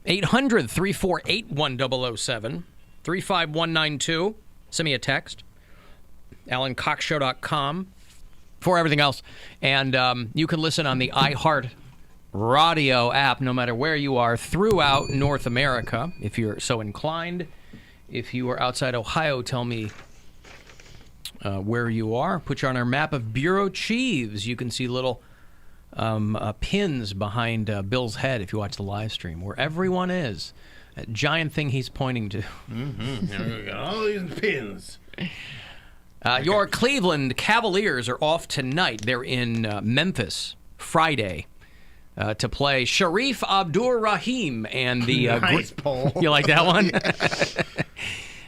800-348-1007. 35192. Send me a text. AlanCoxShow.com for everything else. And you can listen on the iHeart Radio app no matter where you are throughout North America, if you're so inclined. If you are outside Ohio, tell me where you are. Put you on our map of bureau chiefs. You can see little pins behind Bill's head if you watch the live stream, where everyone is. That giant thing he's pointing to. We got all these pins. Your Cleveland Cavaliers are off tonight. They're in Memphis Friday to play Sharif Abdur-Rahim and the... Nice poll. You like that one? Yeah.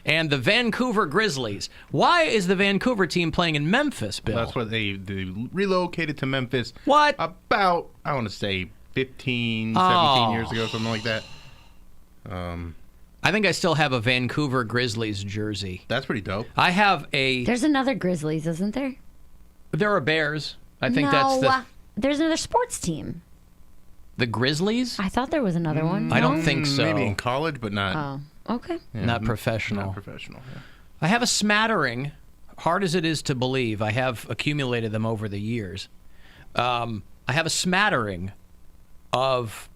And the Vancouver Grizzlies. Why is the Vancouver team playing in Memphis, Bill? Well, that's what they relocated to Memphis. What? About, I want to say, 15, 17 years ago, something like that. I think I still have a Vancouver Grizzlies jersey. That's pretty dope. I have a... There's another Grizzlies, isn't there? There are Bears. I think that's the... There's another sports team. The Grizzlies? I thought there was another one. I don't think so. Maybe in college, but not... Oh, okay. Yeah, not professional. Not professional, yeah. I have a smattering, hard as it is to believe. I have accumulated them over the years. I have a smattering of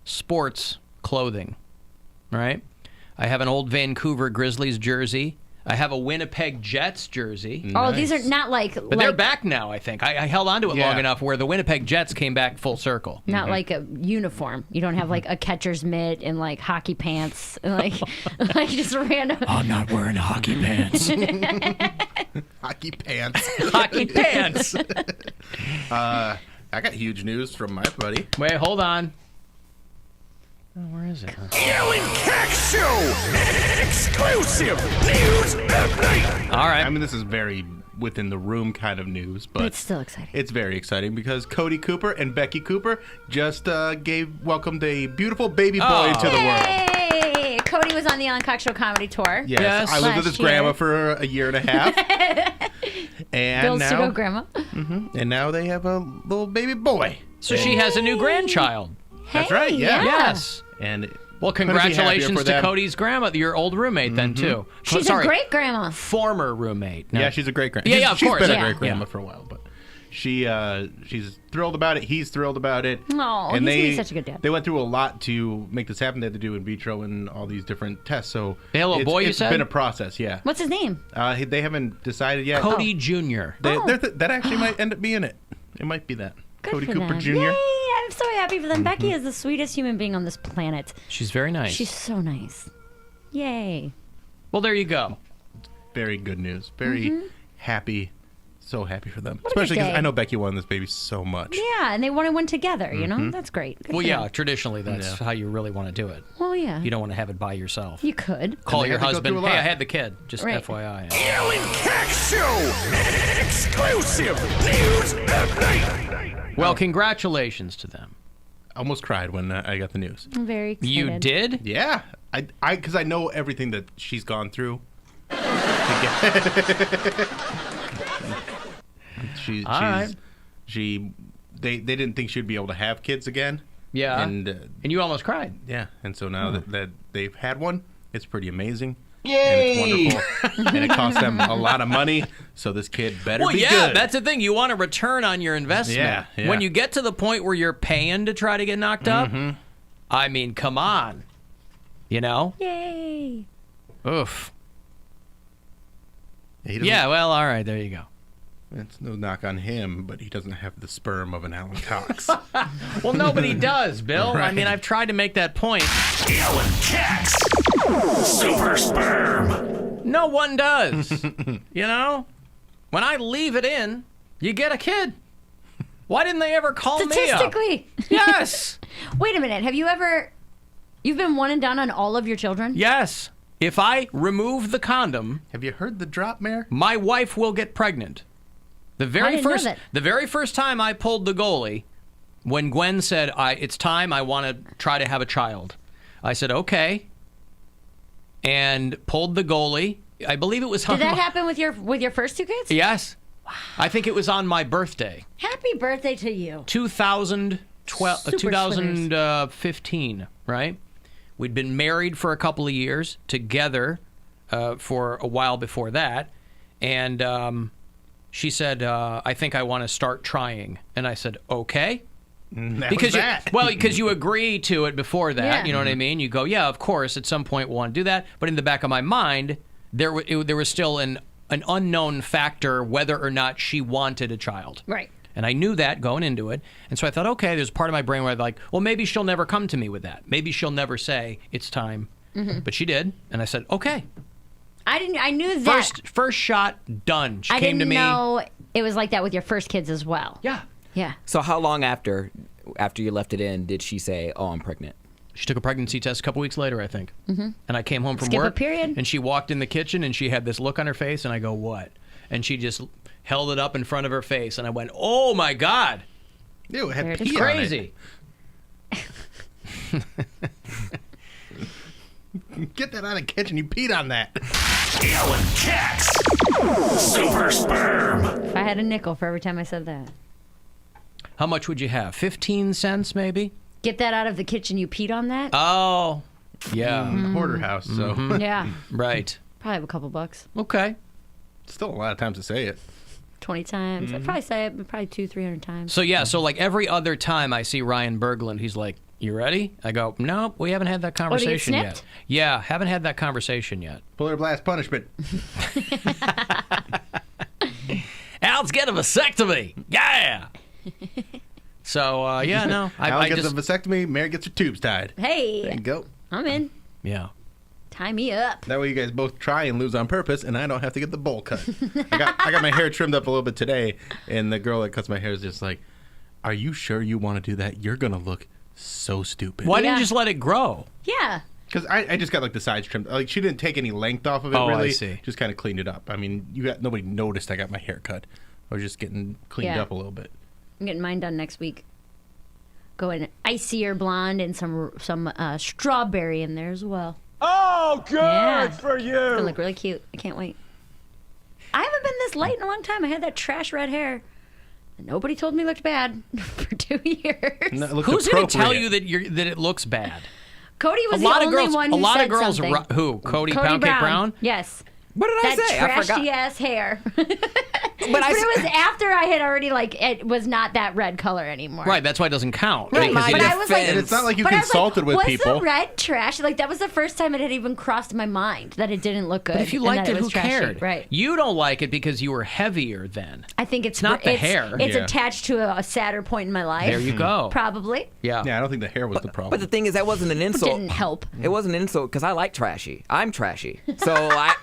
sports clothing, right? I have an old Vancouver Grizzlies jersey. I have a Winnipeg Jets jersey. Oh, these are not like... But they're back now, I think. I held on to it long enough where the Winnipeg Jets came back full circle. Not like a uniform. You don't have like a catcher's mitt and like hockey pants. Like just random... I'm not wearing hockey pants. Hockey pants. Hockey pants. I got huge news from my buddy. Wait, hold on. Oh, where is it? Alan Cox Show! Exclusive news update! All right. I mean, this is very within the room kind of news, but it's still exciting. It's very exciting because Cody Cooper and Becky Cooper just welcomed a beautiful baby boy into the world. Hey! Cody was on the Alan Cox Show comedy tour. Yes. I lived with his grandma for a year and a half. And Bill's now, pseudo grandma. And now they have a little baby boy. So she has a new grandchild. That's right, yeah. Yes. And well, congratulations to Cody's grandma, your old roommate, then, too. She's a great grandma. Former roommate. No. Yeah, she's a great grandma. Yeah, of course. She's been a great grandma for a while, but she's thrilled about it. He's thrilled about it. Oh, he's gonna be such a good dad. They went through a lot to make this happen. They had to do in vitro and all these different tests. So hello, boy, you said? It's been a process, yeah. What's his name? They haven't decided yet. Cody Jr. That actually might end up being it. It might be that. Good Cody for Cooper them. Jr. Yay, I'm so happy for them. Becky is the sweetest human being on this planet. She's very nice. She's so nice. Yay. Well, there you go. Very good news. Very happy. So happy for them. What a Especially good because day. I know Becky wanted this baby so much. Yeah, and they wanted one together, you know? That's great. Good Well, for yeah, them. traditionally that's how you really want to do it. Well, yeah. You don't want to have it by yourself. You could. Call And they your have to go husband, through a hey, lot. I had the kid. Just Right. FYI. Alan Cox Show! Exclusive news update! Well, congratulations to them. I almost cried when I got the news. I'm very excited. You did? Yeah, because I know everything that she's gone through. They didn't think she'd be able to have kids again. Yeah. And you almost cried. yeah, and so now that they've had one, it's pretty amazing. Yay! And it's wonderful. And it cost them a lot of money, so this kid better be good. That's the thing. You want a return on your investment. Yeah. When you get to the point where you're paying to try to get knocked up, I mean, come on. You know? Yay. Oof. Yeah, well, all right. There you go. it's no knock on him, but he doesn't have the sperm of an Alan Cox. Well, nobody does, Bill. Right. I mean, I've tried to make that point. Alan Cox! Super sperm! No one does. You know? When I leave it in, you get a kid. Why didn't they ever call me up? Statistically. Yes. Wait a minute. Have you ever... You've been one and done on all of your children? Yes. If I remove the condom, Have you heard the drop mare? my wife will get pregnant. The didn't know that. very first time I pulled the goalie, when Gwen said, it's time, I want to try to have a child. I said, okay. And pulled the goalie. I believe it was Did that happen with your first two kids? Yes. Wow. I think it was on my birthday. Happy birthday to you. 2012, Super 2015, right? We'd been married for a couple of years, together for a while before that. And she said, I think I want to start trying. And I said, okay. Because you agree to it before that, Yeah. you know what I mean? You go, yeah, of course, at some point we'll want to do that. But in the back of my mind, there was still an unknown factor whether or not she wanted a child. Right. And I knew that going into it. And so I thought, okay, there's part of my brain where I'm like, well, maybe she'll never come to me with that. Maybe she'll never say it's time. But she did. And I said, okay. I knew that. First shot, done. She I came didn't to me. know it was like that with your first kids as well. Yeah. Yeah. So how long after you left it in did she say, "Oh, I'm pregnant"? She took a pregnancy test a couple weeks later, I think. And I came home from Skip a work. period. And she walked in the kitchen and she had this look on her face. And I go, what? And she just held it up in front of her face. And I went, oh, my God. Ew, it There had it is. pee on it. Crazy. Get that out of the kitchen. You peed on that. Alan Cox. Super Sperm. If I had a nickel for every time I said that. How much would you have? 15 cents, maybe? Get that out of the kitchen. You peed on that? Oh, yeah. Hoarder house, so Yeah. Right. Probably have a couple bucks. Okay. still a lot of times to say it. 20 times. I'd probably say it probably 200-300 times. So, yeah, so like every other time I see Ryan Berglund, he's like, you ready? I go, nope, we haven't had that conversation yet. snipped? Yeah, haven't had that conversation yet. Polar blast punishment. Al's get a vasectomy. Yeah. So, yeah, no. Al I gets just, a vasectomy, Mary gets her tubes tied. There Hey, you go. I'm in. yeah. Tie me up. That way you guys both try and lose on purpose, and I don't have to get the bowl cut. I got my hair trimmed up a little bit today, and the girl that cuts my hair is just like, are you sure you want to do that? You're going to look so stupid. Why didn't Yeah. you just let it grow? Yeah. Because I just got like the sides trimmed. Like she didn't take any length off of it. Oh, I really. see. Just kind of cleaned it up. I mean, nobody noticed I got my hair cut. I was just getting cleaned Yeah. up a little bit. I'm getting mine done next week. Going icier blonde and some strawberry in there as well. Oh, good Yeah. for It's gonna you. look really cute. I can't wait. I haven't been this light in a long time. I had that trash red hair. And nobody told me it looked bad for 2 years. No, it looked Who's going to tell appropriate. you that it looks bad? Cody was a the lot of only girls. one who A lot said of girls. something. Who? Cody Cody Poundcake Brown. Yes. What did I That say? I forgot. trashy ass hair. But But it was after I had already it was not that red color anymore. Right. That's why it doesn't count. Right, because my but it- I was like, defense. And it's not like you but I was consulted with was people. the red trash? Like that was the first time it had even crossed my mind that it didn't look good. But if you and liked that it, who was trashy. cared? Right. You don't like it because you were heavier then. I think it's not the hair. It's Yeah. attached to a sadder point in my life. There you go. Probably. Yeah. Yeah, I don't think the hair was the problem. But the thing is, that wasn't an insult. Didn't help. It wasn't an insult because I like trashy. I'm trashy. So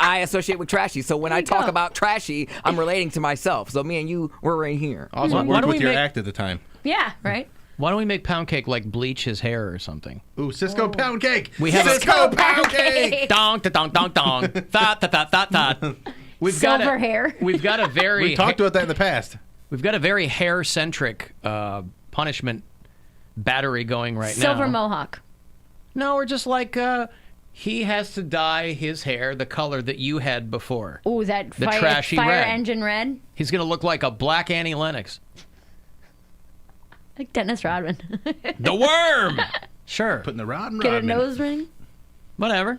I associate with trashy. So when I talk go. about trashy, I'm relating to myself. So me and you, we're right here. also Why worked don't with we your make- act at the time. Yeah. Right. Why don't we make Poundcake like bleach his hair or something? Ooh, Cisco pound cake. We have a- Cisco pound cake. Dong, da, dong, dong, dong. Thot, thot, thot, thot, thot. We've Silver got a, hair. We've got a very We talked about that in the past. we've got a very hair centric punishment battery going right now. Silver mohawk. No, we're just like he has to dye his hair the color that you had before. Ooh, that The fire, trashy fire red. engine red. He's gonna look like a black Annie Lennox. Like Dennis Rodman. The worm. Sure. Putting the rod and Get a Rodman. nose ring. Whatever.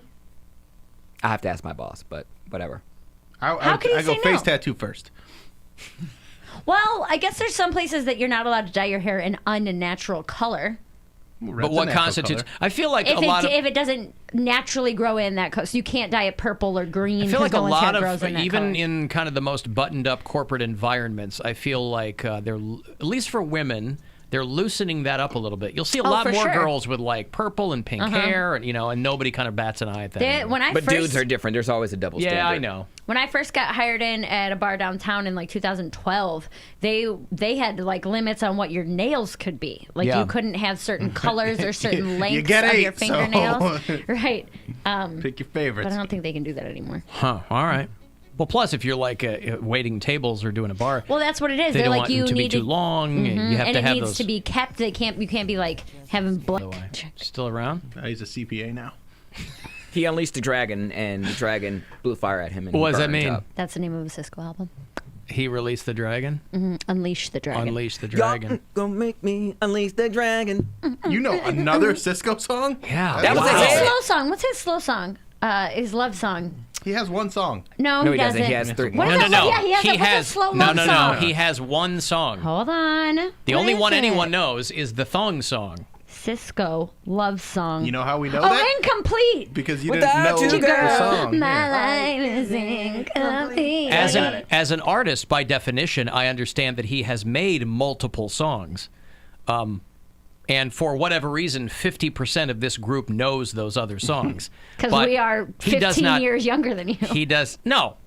I have to ask my boss, but whatever. How can you I go say face no? tattoo first. Well, I guess there's some places that you're not allowed to dye your hair an unnatural color. But what constitutes? I feel like If a lot of. if it doesn't naturally grow in that color, so you can't dye it purple or green. I feel like no a one's lot hair grows of, in that even color. in kind of the most buttoned-up corporate environments, I feel like they're, at least for women, they're loosening that up a little bit. You'll see a lot for more sure. girls with like purple and pink hair, and and nobody kind of bats an eye at that. anymore. When I But first, dudes are different. There's always a double standard. Yeah, I know. When I first got hired in at a bar downtown in like 2012, they had like limits on what your nails could be. Like Yeah. you couldn't have certain colors or certain lengths get of 8, your fingernails. so- Right. Pick your But favorites. I don't think they can do that anymore. Huh. All right. Well, plus if you're like waiting tables or doing a bar, Well, that's what it is. they They're don't like want you them to be need too long. You have and to it have needs those. to be kept. You can't be like having blood. Still around? He's a CPA now. He unleashed a dragon, and the dragon blew fire at him. And What he does that burned mean? up. That's the name of a Cisco album. He released the dragon. Unleash the dragon. Unleash the dragon. Y'all gonna make me unleash the dragon. You know another Cisco song? Yeah, That was What's a his hit. slow song? What's his slow song? His love song. He has one song. No, No, he he doesn't. doesn't. He has 3 What more. is No, it? no, no. Yeah, he has he a- what's has a slow no, love no, song? no. He has one song. Hold on. The What only is one it? anyone knows is the thong song. Cisco love song. You know how we know Oh, that? incomplete. Because you Without didn't know you, the girl, song. My Yeah. life is incomplete. As an artist, by definition, I understand that he has made multiple songs. And for whatever reason, 50% of this group knows those other songs. Because But we are he does 15 not- years younger than you. He does no.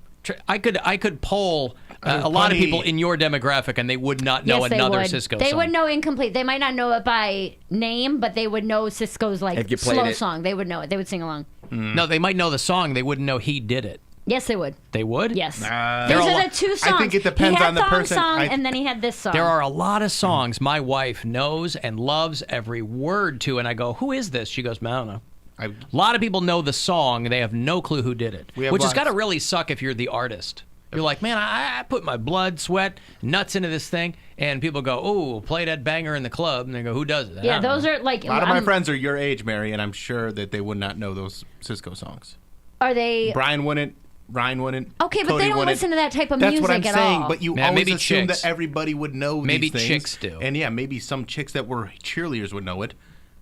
I could poll There's a lot of plenty- people in your demographic, and they would not know Yes, they another would. Cisco They song. would know incomplete. They might not know it by name, but they would know Cisco's If you played slow it. song. They would know it. They would sing along. No, they might know the song. They wouldn't know he did it. Yes, they would. They would. Yes. There Those are a are lo- the 2 songs. I think it depends he had on the thong person. song, I- and then he had this song. There are a lot of songs my wife knows and loves every word to, and I go, "Who is this?" She goes, "I don't know." A lot of people know the song, they have no clue who did it, We have which has lots. got to really suck if you're the artist. You're like, man, I put my blood, sweat, nuts into this thing, and people go, "Oh, play that banger in the club," and they go, "Who does it?" I Yeah, don't know. those are like. A lot of my friends are your age, Mary, and I'm sure that they would not know those Cisco songs. Are they? Brian wouldn't. Ryan wouldn't. Okay, but Cody they don't wouldn't. listen to that type of That's music what I'm at saying. all. But you Yeah, always maybe assume chicks. that everybody would know Maybe these things. chicks do. And yeah, maybe some chicks that were cheerleaders would know it.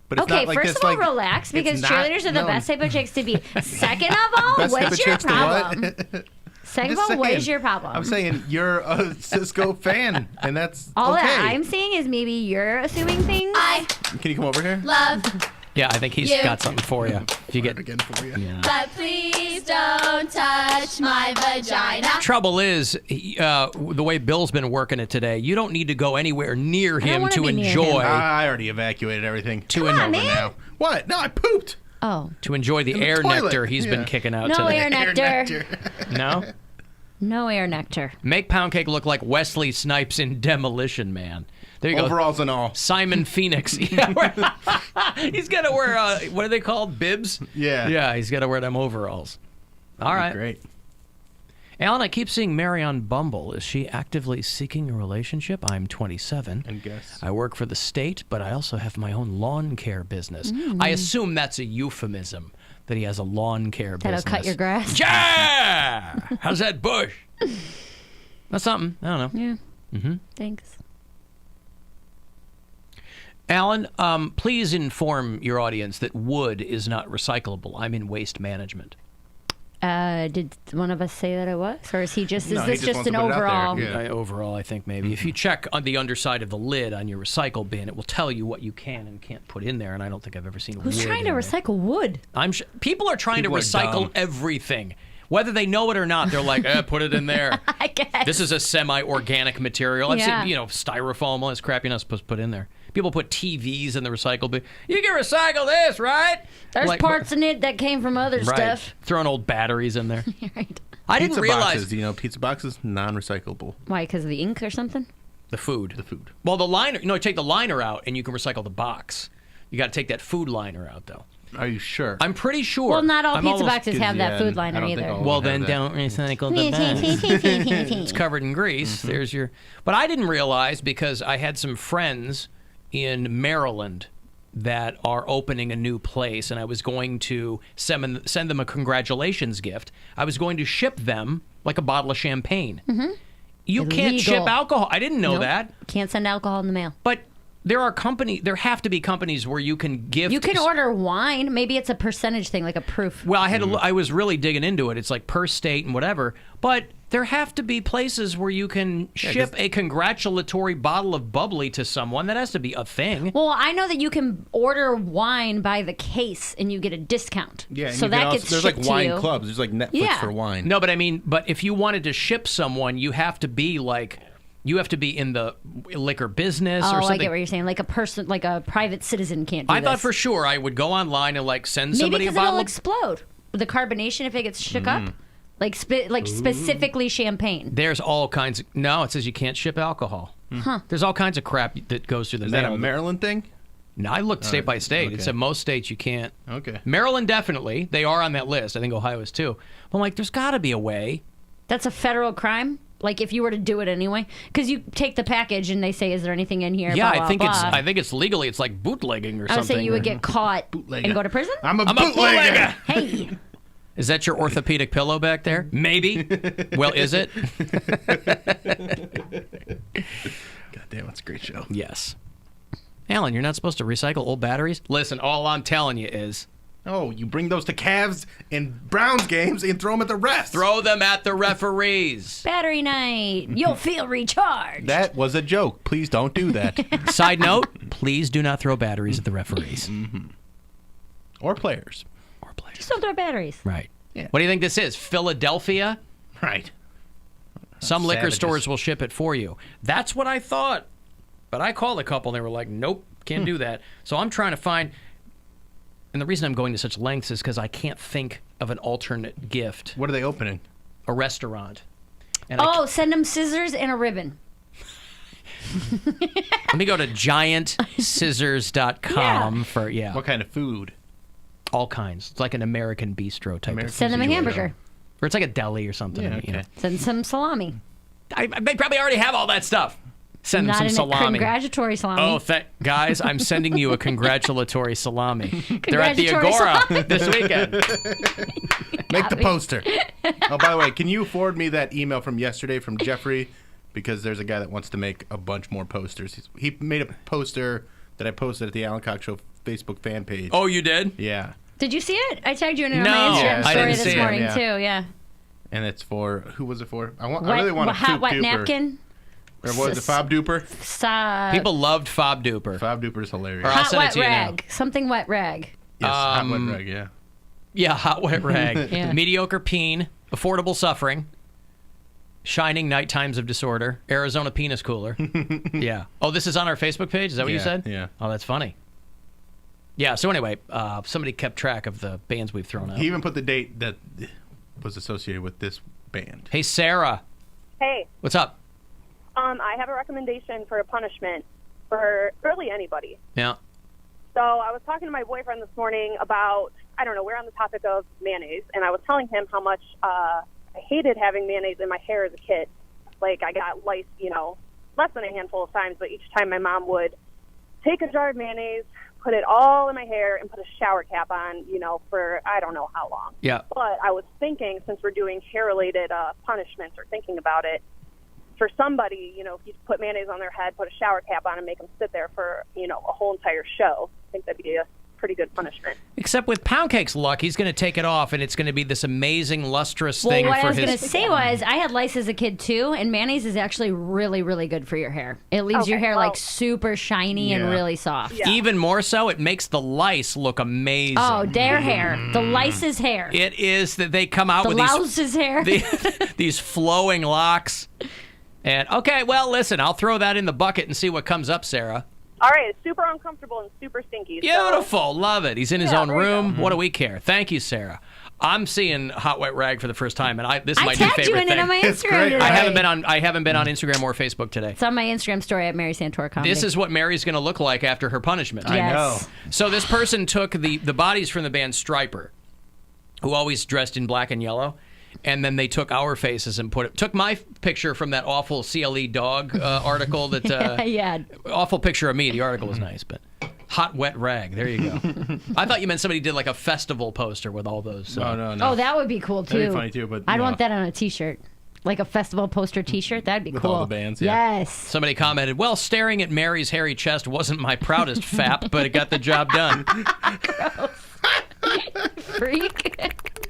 But it's Okay, not like first this, of all, like, relax, it's because not cheerleaders are the known. best type of chicks to be. Second of all, Best type what's of your chicks to what? problem? Second of Just all, what is saying. your problem? I'm saying you're a Cisco fan, and that's all okay. that I'm saying is maybe you're assuming things. Can you come over here? Love, Yeah, I think he's You. got something for you. If you get Again for you. but please don't touch my vagina. trouble is, the way Bill's been working it today, you don't need to go anywhere near him wanna to be near enjoy I already evacuated everything. To It's an- over man. now. What? No, I pooped. Oh, to enjoy the In the air toilet. nectar he's been Yeah. kicking out No today. air nectar. No? No air nectar. Make Poundcake look like Wesley Snipes in Demolition Man. There you go. Overalls and all. Simon Phoenix. Yeah, he's got to wear, what are they called? Bibs? Yeah. Yeah, he's got to wear them overalls. All right. Great. Alan, I keep seeing Mary on Bumble. Is she actively seeking a relationship? I'm 27. And guess. I work for the state, but I also have my own lawn care business. I assume that's a euphemism, that he has a lawn care That'll business. cut your grass. Yeah! How's that bush? That's something. I don't know. Yeah. Thanks. Alan, please inform your audience that wood is not recyclable. I'm in waste management. Did one of us say that it was, or is he just? No, Is he this just just wants an to put it out there, overall? yeah. Overall, I think maybe. If you check on the underside of the lid on your recycle bin, it will tell you what you can and can't put in there, and I don't think I've ever seen Who's wood trying in to there. recycle wood? People are trying People are to recycle dumb. everything. Whether they know it or not, they're like, put it in there. I guess. This is a semi-organic material. I've Yeah. seen, styrofoam, all this crap you're not supposed to put in there. People put TVs in the recycle bin. You can recycle this, right? There's Like, parts in it that came from other right. stuff. Throwing old batteries in there. Right. I didn't Pizza realize boxes, pizza boxes, non-recyclable. Why? Because of the ink or something? the food. The food. Well, the liner. Take the liner out, and you can recycle the box. You got to take that food liner out, though. Are you sure? I'm pretty sure. Well, not all I'm pizza almost- boxes have that food I liner don't think either. all- Well, have then that. don't recycle the bag. It's covered in grease. There's your. But I didn't realize, because I had some friends in Maryland that are opening a new place, and I was going to send them a congratulations gift. I was going to ship them like a bottle of champagne. Mm-hmm. You can't Illegal. ship alcohol. I didn't know Nope. that. Can't send alcohol in the mail. But there have to be companies where you can gift. You can order wine. Maybe it's a percentage thing, like a proof. Well, I was really digging into it. It's like per state and whatever. But there have to be places where you can ship a congratulatory bottle of bubbly to someone. That has to be a thing. Well, I know that you can order wine by the case and you get a discount. Yeah, and so you can that also, gets there's shipped like to wine you. clubs. There's like Netflix Yeah. for wine. No, but if you wanted to ship someone, you have to be like. You have to be in the liquor business or Oh, something. I get what you're saying. Like a person, like a private citizen can't do I thought this. for sure I would go online and send Maybe somebody a because it'll bottle of explode. The carbonation, if it gets shook up. Like specifically champagne. There's all kinds of... No, it says you can't ship alcohol. Huh. There's all kinds of crap that goes through the Is mail. that a Maryland thing? No, I looked state by state. It okay. said most states you can't. Okay. Maryland, definitely. They are on that list. I think Ohio is too. I'm like, there's got to be a way. That's a federal crime? Like if you were to do it anyway, because you take the package and they say, "Is there anything in here?" Yeah, blah, I think blah, it's blah. I think it's legally it's like bootlegging or I would something. say you would get caught and go to prison. I'm a bootlegger. Hey, Is that your orthopedic pillow back there? Maybe. Well, is it? God damn, it's a great show. Yes. Alan, you're not supposed to recycle old batteries? Listen, all I'm telling you is Oh, you bring those to Cavs and Browns games and throw them at the refs. throw them at the referees. battery night. You'll feel recharged. That was a joke. Please don't do that. Side note, please do not throw batteries at the referees. Or players. Or players. Just don't throw batteries. Right. Yeah. What do you think this is? Philadelphia? Right. Some liquor Savages. stores will ship it for you. That's what I thought. But I called a couple and they were like, nope, can't do that. So I'm trying to find... And the reason I'm going to such lengths is because I can't think of an alternate gift. What are they opening? A restaurant. And Oh, send them scissors and a ribbon. let me go to giantscissors.com for, What kind of food? all kinds. It's like an American bistro type American of Send them a Zero. hamburger. Or it's like a deli or something. Yeah, You know. okay. Send some salami. They probably already have all that stuff. Send them Not some in a salami. congratulatory salami. Oh, guys, I'm sending you a congratulatory salami. They're at the Congratulatory Agora this weekend. Make the poster. Oh, by the way, can you forward me that email from yesterday from Jeffrey? Because there's a guy that wants to make a bunch more posters. He made a poster that I posted at the Alan Cox Show Facebook fan page. Oh, you did? Yeah. Did you see it? I tagged you in it on No, my Instagram I story didn't this see it, morning yeah. too. Yeah. And it's for, who was it for? I really want a hot wet duper. napkin. Or what was it, Fob Duper? People loved Fob Duper. Fob Duper is hilarious. Or I'll Hot send it wet to you now. rag. Something wet rag. Yes, hot wet rag, yeah. Yeah, hot wet rag. Yeah. Mediocre peen. Affordable suffering. Shining night times of disorder. Arizona penis cooler. Yeah. Oh, this is on our Facebook page? Is that what you Yeah, said? yeah. Oh, that's funny. Yeah, so anyway, somebody kept track of the bands we've thrown out. He even put the date that was associated with this band. Hey, Sarah. Hey, What's up? I have a recommendation for a punishment for really anybody. Yeah. So I was talking to my boyfriend this morning about, I don't know, we're on the topic of mayonnaise, and I was telling him how much I hated having mayonnaise in my hair as a kid. Like, I got lice, less than a handful of times, but each time my mom would take a jar of mayonnaise, put it all in my hair, and put a shower cap on, for I don't know how long. Yeah. But I was thinking, since we're doing hair-related punishments or thinking about it, for somebody, if you put mayonnaise on their head, put a shower cap on, and make them sit there for, a whole entire show, I think that'd be a pretty good punishment. Except with Poundcake's luck, he's going to take it off, and it's going to be this amazing, lustrous thing Well, what for I was his... going to say was I had lice as a kid too, and mayonnaise is actually really, really good for your hair. It leaves your Okay, hair well- like super shiny and Yeah. really soft. Yeah. Even more so, it makes the lice look amazing. Oh, their hair. The lice's hair. It is that they come out The with these louse's hair. these flowing locks. And okay, well, listen, I'll throw that in the bucket and see what comes up, Sarah. All right, it's super uncomfortable and super stinky. so- Beautiful, love it. He's in his Yeah, own there you room. go. What do we care? Thank you, Sarah. I'm seeing hot wet rag for the first time, and this is I my new tagged you favorite in thing. it on my It's Instagram great. today. I haven't been on Instagram or Facebook today. It's on my Instagram story at Mary Santora Comedy. This is what Mary's going to look like after her punishment. Yes. I know. So this person took the bodies from the band Stryper, who always dressed in black and yellow, and then they took our faces and took my picture from that awful CLE dog article that yeah. awful picture of me. The article was nice, but hot wet rag. There you go. I thought you meant somebody did like a festival poster with all those. Oh, no. Oh, that would be cool too. That'd be funny, too, but, I'd you want know. that on a T-shirt, like a festival poster T-shirt. That'd be With cool. all the bands, yeah. Yes. Somebody commented, "Well, staring at Mary's hairy chest wasn't my proudest fap, but it got the job done." Freak.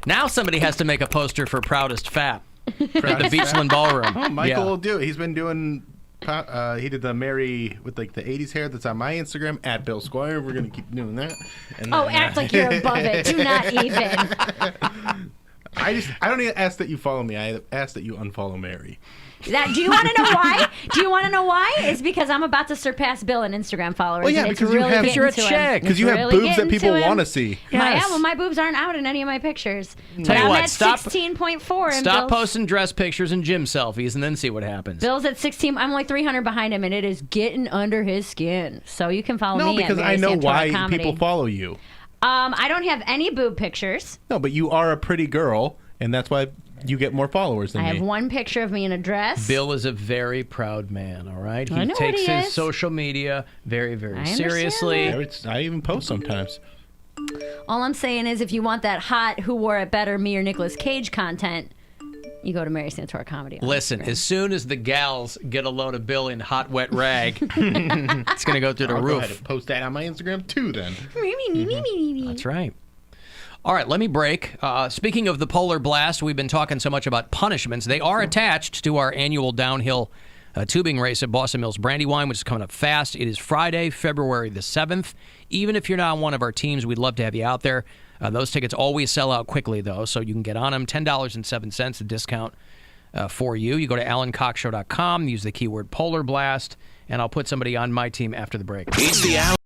Now somebody has to make a poster for proudest fap at the Beachland Ballroom. Oh, Michael Yeah. will do it. He's been doing... he did the Mary with like the 80s hair that's on my Instagram at Bill Squire. We're going to keep doing that. And Oh, then, act like you're above it. Do not even. I don't even ask that you follow me. I ask that you unfollow Mary. Do you want to know why? Do you want to know why? It's because I'm about to surpass Bill in Instagram followers. Well, yeah, and it's because you really have- getting You're a to him. chick. Because you It's have really boobs that getting people to him. want to see. Yes. Well, my boobs aren't out in any of my pictures. Tell But you I'm what, at stop- 16.4. And Stop Bill's, posting dress pictures and gym selfies and then see what happens. Bill's at 16. I'm like 300 behind him, and it is getting under his skin. So you can follow No, me because at Mary I know Santora why Comedy. people follow you. I don't have any boob pictures. No, but you are a pretty girl, and that's why you get more followers than I me. have one picture of me in a dress. Bill is a very proud man, all right? He I know takes what he his is. social media very, very I seriously. understand I even post sometimes. All I'm saying is if you want that hot Who Wore It Better, me or Nicolas Cage content, you go to Mary Santora Comedy. on Listen, Instagram. as soon as the gals get a load of Bill in hot, wet rag, it's going to go through the I'll go ahead roof. and post that on my Instagram too then. That's right. All right, let me break. Speaking of the polar blast, we've been talking so much about punishments. They are attached to our annual downhill tubing race at Boston Mills Brandywine, which is coming up fast. It is Friday, February the 7th. Even if you're not on one of our teams, we'd love to have you out there. Those tickets always sell out quickly, though, so you can get on them. $10.07, a discount for you. You go to alancoxshow.com, use the keyword polar blast, and I'll put somebody on my team after the break. It's the Alan